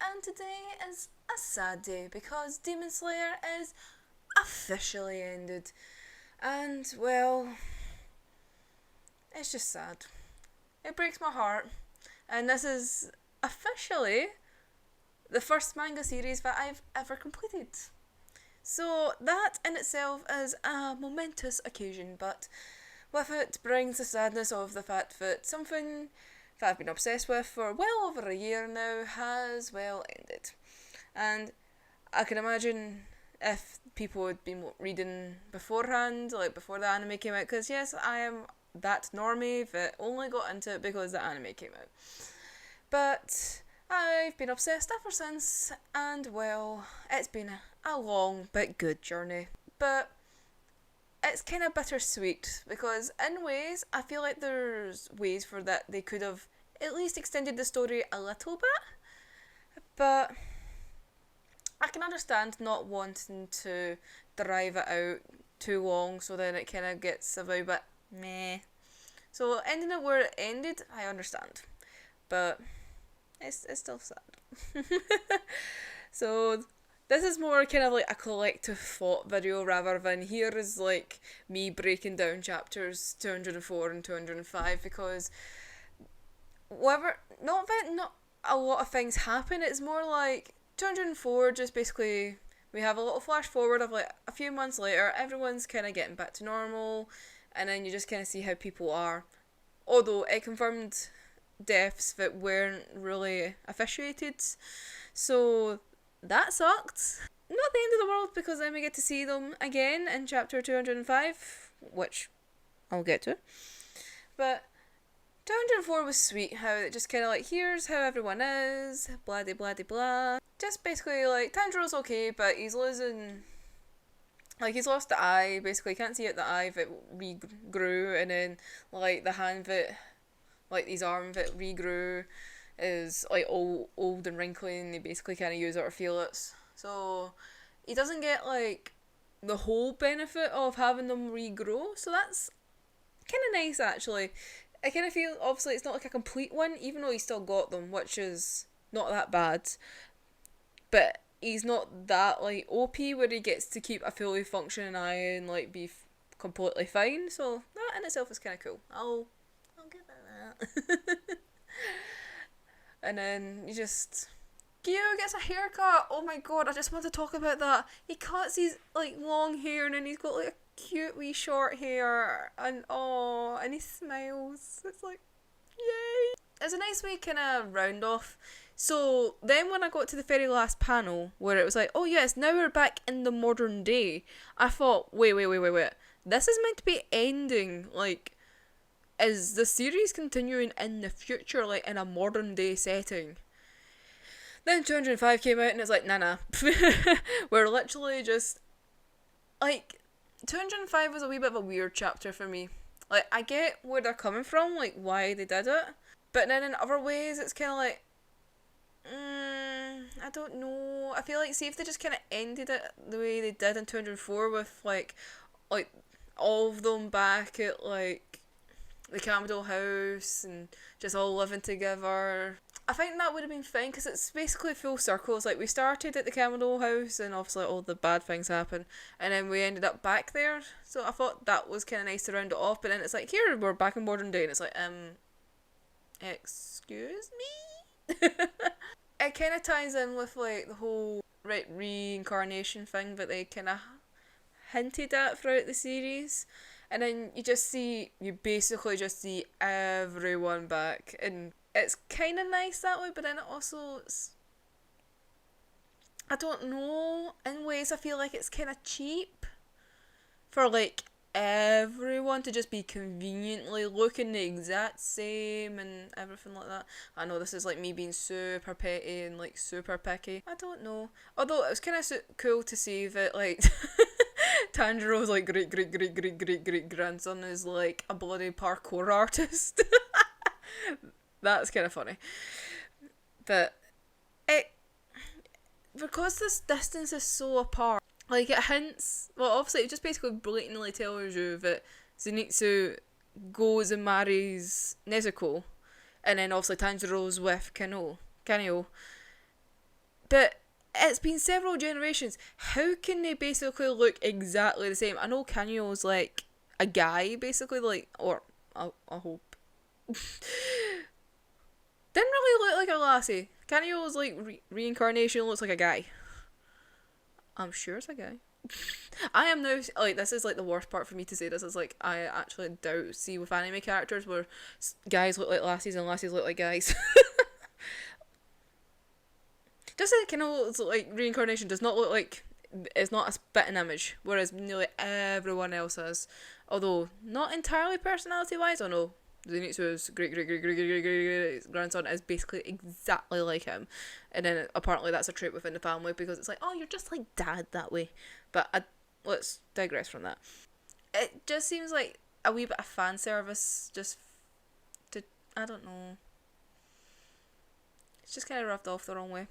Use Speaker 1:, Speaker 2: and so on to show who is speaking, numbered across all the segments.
Speaker 1: and today is a sad day because Demon Slayer is officially ended. And, well, it's just sad. It breaks my heart. And this is officially the first manga series that I've ever completed. So that in itself is a momentous occasion, but with it brings the sadness of the fact that something that I've been obsessed with for well over a year now has, well, ended. And I can imagine if people had been reading beforehand, like before the anime came out, because yes, I am that normie that only got into it because the anime came out. But I've been obsessed ever since, and well, it's been a long but good journey. But it's kind of bittersweet because in ways I feel like there's ways for that they could have at least extended the story a little bit, but I can understand not wanting to drive it out too long so then it kind of gets a little bit meh. So ending it where it ended, I understand, but it's still sad. So this is more kind of like a collective thought video rather than here is like me breaking down chapters 204 and 205 because not a lot of things happen, it's more like 204 just basically we have a little flash forward of like a few months later, everyone's kind of getting back to normal, and then you just kind of see how people are. Although it confirmed deaths that weren't really officiated, so that sucked. Not the end of the world because then we get to see them again in chapter 205, which I'll get to. But 204 was sweet, how it just kind of like, here's how everyone is, blah de blah de blah. Just basically like, Tanjiro's okay, but he's losing, like he's lost the eye, basically can't see out the eye that regrew, and then like the hand that, like his arm that regrew is like old and wrinkly and they basically can't use it or feel it. So he doesn't get like the whole benefit of having them regrow, so that's kind of nice actually. I kind of feel obviously it's not like a complete one, even though he still got them, which is not that bad, but he's not that like OP where he gets to keep a fully functioning eye and like be completely fine, so that in itself is kind of cool. I'll give it that. And then you just, Gyo gets a haircut. Oh my god, I just want to talk about that. He cuts his like long hair and then he's got like a cute wee short hair and and he smiles. It's like, yay. It's a nice way kind of round off. So then when I got to the very last panel where it was like, oh yes, now we're back in the modern day, I thought, wait. This is meant to be ending, like, is the series continuing in the future, like in a modern day setting? Then 205 came out and it's like, nah. We're literally just, like, 205 was a wee bit of a weird chapter for me. Like, I get where they're coming from, like, why they did it, but then in other ways it's kind of like, I don't know. I feel like, see if they just kind of ended it the way they did in 204 with, like, all of them back at, like, the Campbell house and just all living together. I think that would have been fine because it's basically full circle. It's like we started at the Campbell house and obviously all the bad things happen and then we ended up back there. So I thought that was kind of nice to round it off, but then it's like, here we're back in modern day and it's like, excuse me? It kind of ties in with like the whole reincarnation thing that they kind of hinted at throughout the series. And then you basically just see everyone back, and it's kind of nice that way, but then it also, I don't know, in ways I feel like it's kind of cheap for like everyone to just be conveniently looking the exact same and everything like that. I know this is like me being super petty and like super picky. I don't know. Although it was kind of cool to see that like Tanjiro's like great grandson is like a bloody parkour artist. That's kind of funny. But it, because this distance is so apart, like it hints, well obviously it just basically blatantly tells you that Zenitsu goes and marries Nezuko, and then obviously Tanjiro's with Kaneo. But it's been several generations. How can they basically look exactly the same? I know Kanye's like a guy, basically, like, or I hope. Didn't really look like a lassie. Kanye's like reincarnation looks like a guy. I'm sure it's a guy. I am now like, this is like the worst part for me to say this is like, I actually doubt see with anime characters where guys look like lassies and lassies look like guys. Just like kind of like reincarnation does not look like, it's not a spitting image, whereas nearly everyone else is. Although not entirely personality wise. Oh no, Zenitsu's great grandson is basically exactly like him, and then apparently that's a trait within the family because it's like, oh, you're just like dad that way. But let's digress from that. It just seems like a wee bit of fan service, just to, I don't know. It's just kind of rubbed off the wrong way.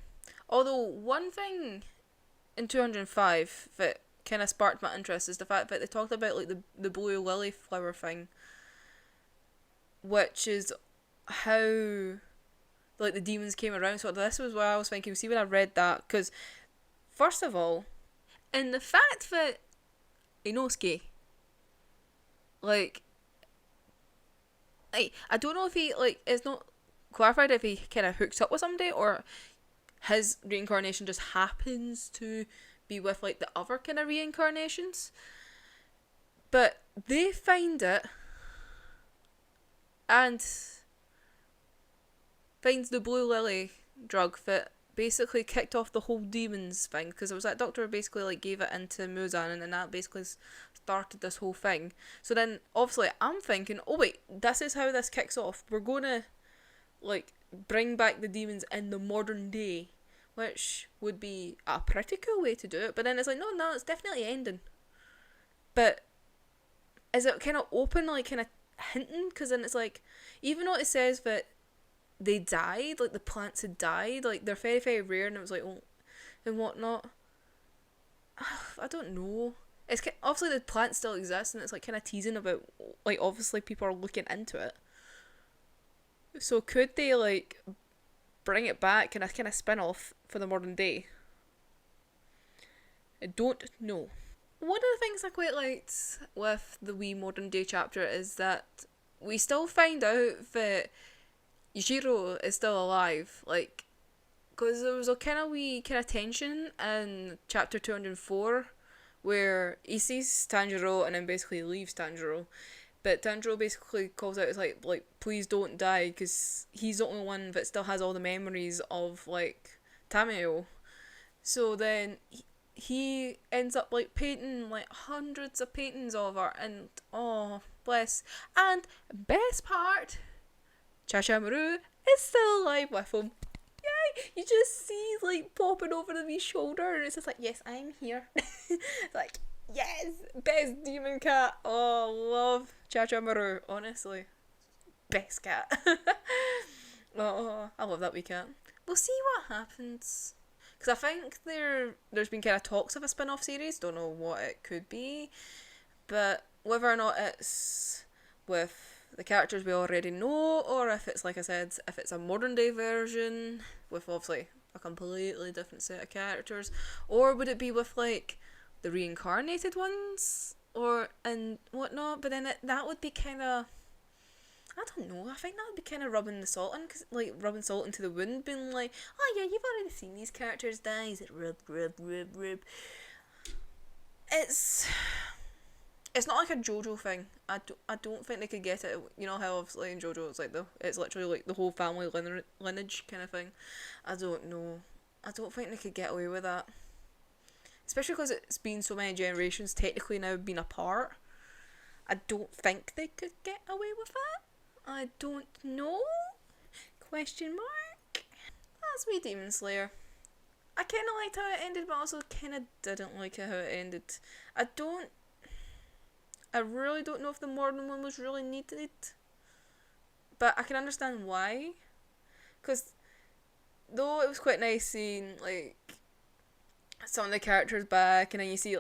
Speaker 1: Although one thing in 205 that kind of sparked my interest is the fact that they talked about like the blue lily flower thing, which is how like the demons came around. So this was what I was thinking. See, when I read that, because first of all, in the fact that Inosuke, like, I don't know if he like, it's not clarified if he kind of hooks up with somebody or his reincarnation just happens to be with like the other kind of reincarnations, but they find it and finds the blue lily drug that basically kicked off the whole demons thing, because it was that doctor basically like gave it into Muzan, and then that basically started this whole thing. So then obviously I'm thinking, oh wait, this is how this kicks off. We're gonna like bring back the demons in the modern day, which would be a pretty cool way to do it. But then it's like, no, it's definitely ending. But is it kind of open, like kind of hinting? Because then it's like, even though it says that they died, like the plants had died, like they're very, very rare, and it was like, oh, and whatnot. I don't know. It's obviously the plants still exist, and it's like kind of teasing about, like, obviously people are looking into it. So could they like bring it back and a kind of spin off for the modern day? I don't know. One of the things I quite liked with the wee modern day chapter is that we still find out that Yujiro is still alive. Like, because there was a kind of wee kind of tension in chapter 204 where he sees Tanjiro and then basically leaves Tanjiro. But Tanjiro basically calls out, it's like please don't die, because he's the only one that still has all the memories of like Tameo. So then he ends up like painting like hundreds of paintings of her, and oh bless. And best part, Chashamaru is still alive with him. Yay! You just see like popping over the wee shoulder, and it's just like, yes, I'm here. Like, yes, best demon cat. Oh, love Chachamaru, honestly, best cat. Oh, I love that wee cat. We'll see what happens, because I think there's been kind of talks of a spin-off series. Don't know what it could be, but whether or not it's with the characters we already know, or if it's, like I said, if it's a modern day version with obviously a completely different set of characters, or would it be with like the reincarnated ones or and whatnot? But then that would be kind of, I don't know, I think that would be kind of rubbing the salt in, cause, like rubbing salt into the wound, being like, oh yeah, you've already seen these characters die. Is it rub? It's not like a JoJo thing. I don't think they could get it. You know how obviously in JoJo it's literally like the whole family lineage kind of thing. I don't know. I don't think they could get away with that. Especially because it's been so many generations technically now been apart. I don't think they could get away with that. I don't know. Question mark. That's me, Demon Slayer. I kind of liked how it ended, but also kind of didn't like how it ended. I really don't know if the modern one was really needed, but I can understand why. Because though it was quite nice seeing like some of the characters back, and then you see,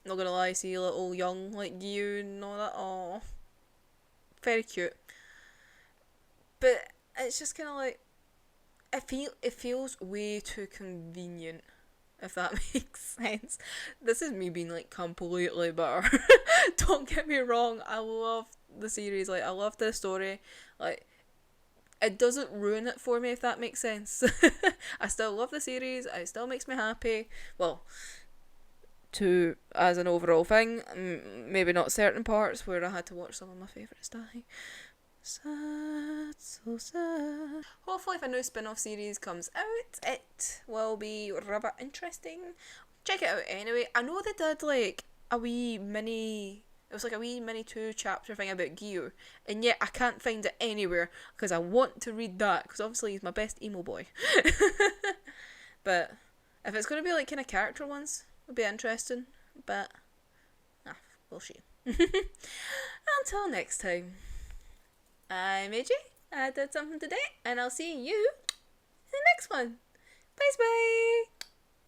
Speaker 1: not gonna lie, see little young like you and all that. Oh, very cute. But it's just kind of like, it feels way too convenient, if that makes sense. This is me being like completely bitter. Don't get me wrong, I love the series, like I love the story, like it doesn't ruin it for me, if that makes sense. I still love the series, it still makes me happy. Well, to as an overall thing, maybe not certain parts where I had to watch some of my favourites die. Sad, so sad. Hopefully if a new spin-off series comes out, it will be rather interesting. Check it out anyway. I know they did like a wee mini, it was like a wee mini 2-chapter thing about Gear, and yet I can't find it anywhere because I want to read that because obviously he's my best emo boy. But if it's going to be like kind of character ones, it'll be interesting, but we'll see. Until next time, I'm AJ. I did something today, and I'll see you in the next one. Bye bye.